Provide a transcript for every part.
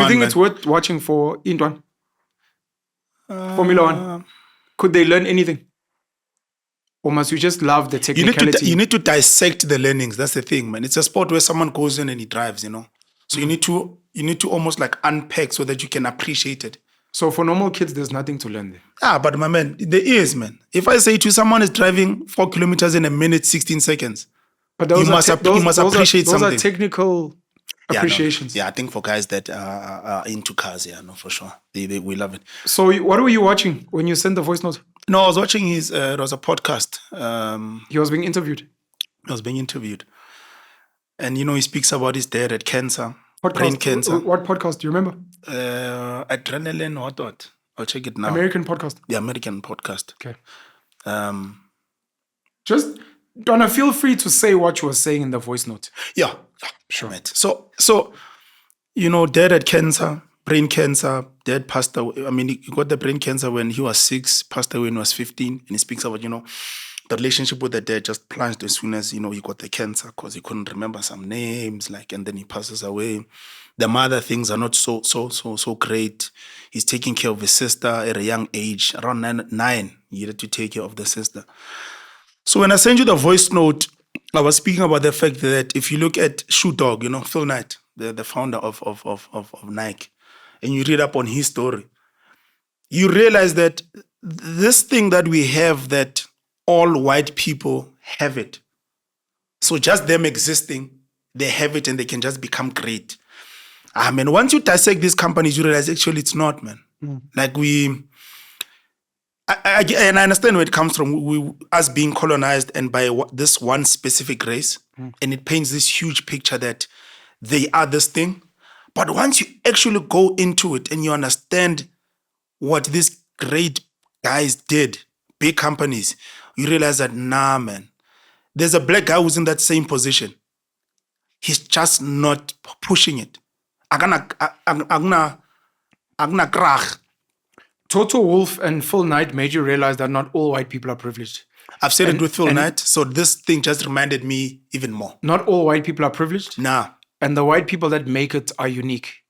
you think man. it's worth watching for Indwan? Formula One? Could they learn anything? Or must you just love the technicality? You need to dissect the learnings. That's the thing, man. It's a sport where someone goes in and he drives, you know. So you need to almost like unpack so that you can appreciate it. So for normal kids, there's nothing to learn there. But my man, there is, man. If I say to you, someone is driving 4 kilometers in a minute, 16 seconds, But you must appreciate those something. are technical appreciations. I think for guys that are into cars, for sure. We love it. So what were you watching when you sent the voice note? No, I was watching it was a podcast. He was being interviewed. And, he speaks about his dad had cancer, Podcast. brain cancer. What podcast? Do you remember? Adrenaline, what? I'll check it now. American podcast. The American podcast. Okay. Just, Donna, feel free to say what you were saying in the voice note. Yeah, sure. Mate. So, dad had cancer, brain cancer. Dad passed away. I mean, he got the brain cancer when he was 6, passed away when he was 15. And he speaks about, the relationship with the dad just plunged as soon as, he got the cancer because he couldn't remember some names, and then he passes away. The mother, things are not so great. He's taking care of his sister at a young age, around 9. He had to take care of the sister. So when I sent you the voice note, I was speaking about the fact that if you look at Shoe Dog, Phil Knight, the founder of Nike, and you read up on his story, you realize that this thing that we have, that all white people have it. So just them existing, they have it and they can just become great. Once you dissect these companies, you realize actually it's not, man. Like and I understand where it comes from, us being colonized and by this one specific race, and it paints this huge picture that they are this thing. But once you actually go into it and you understand what these great guys did, big companies, you realize that, nah, man, there's a black guy who's in that same position. He's just not pushing it. Agna krach. Toto Wolff and Phil Knight made you realize that not all white people are privileged. I've said it with Phil Knight, so this thing just reminded me even more. Not all white people are privileged? Nah. And the white people that make it are unique.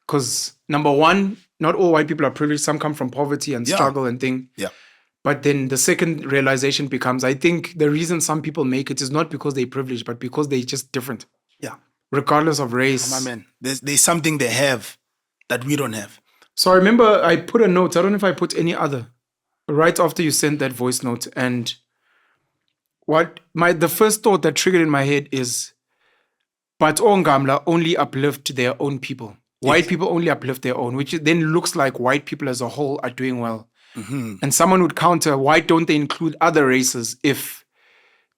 Because, number one, not all white people are privileged. Some come from poverty and struggle and thing. Yeah. But then the second realization becomes, I think the reason some people make it is not because they're privileged, but because they're just different. Yeah. Regardless of race. Oh, my man. There's something they have that we don't have. So I remember I put a note, I don't know if I put any other, right after you sent that voice note. And the first thought that triggered in my head is, but Ongamla only uplift their own people. Yes. White people only uplift their own, which then looks like white people as a whole are doing well. Mm-hmm. And someone would counter, why don't they include other races if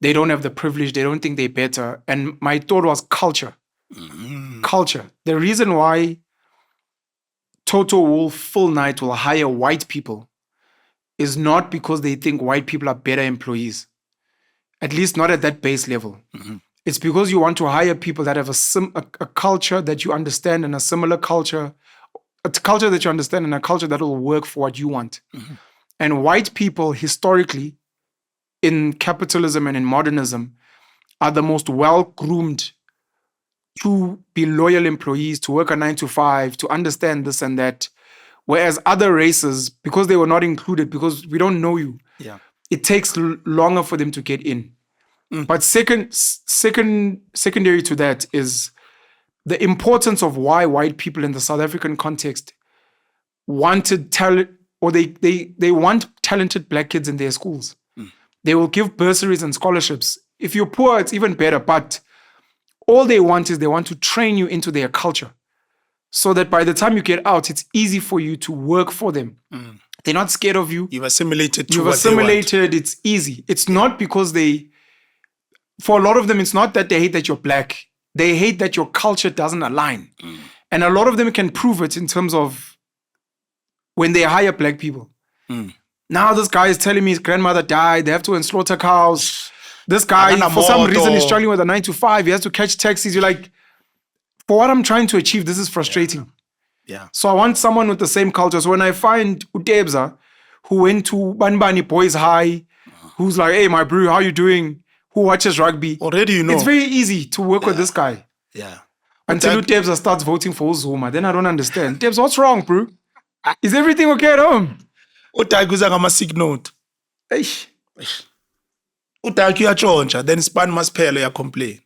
they don't have the privilege, they don't think they're better? And my thought was culture. Mm-hmm. Culture. The reason why Toto Wolff, Phil Knight will hire white people is not because they think white people are better employees. At least not at that base level. Mm-hmm. It's because you want to hire people that have a culture that you understand and a similar culture, a culture that you understand and a culture that will work for what you want. Mm-hmm. And white people historically in capitalism and in modernism are the most well-groomed to be loyal employees, to work a 9 to 5, to understand this and that. Whereas other races, because they were not included, because we don't know you, it takes longer for them to get in. Mm. But secondary to that is the importance of why white people in the South African context wanted talent, or they want talented black kids in their schools. Mm. They will give bursaries and scholarships. If you're poor, it's even better, but all they want is they want to train you into their culture so that by the time you get out, it's easy for you to work for them. Mm. They're not scared of you. You've assimilated. It's easy. It's not because for a lot of them, it's not that they hate that you're black. They hate that your culture doesn't align. Mm. And a lot of them can prove it in terms of when they hire black people. Mm. Now this guy is telling me his grandmother died. They have to slaughter cows. This guy, for some reason, is struggling with a 9 to 5. He has to catch taxis. You're like, for what I'm trying to achieve, this is frustrating. Yeah. So I want someone with the same culture. So when I find Utebza, who went to Banbani Boys High, who's like, hey, my bro, how you doing? Who watches rugby? Already you know. It's very easy to work with this guy. Yeah. until Tebza starts voting for Zuma. Then I don't understand. Tebza, what's wrong, bro? Is everything okay at home? uDaki uza ngama-sick note. Eish. uDaki uyatshontsha then span masiphele uyacomplain.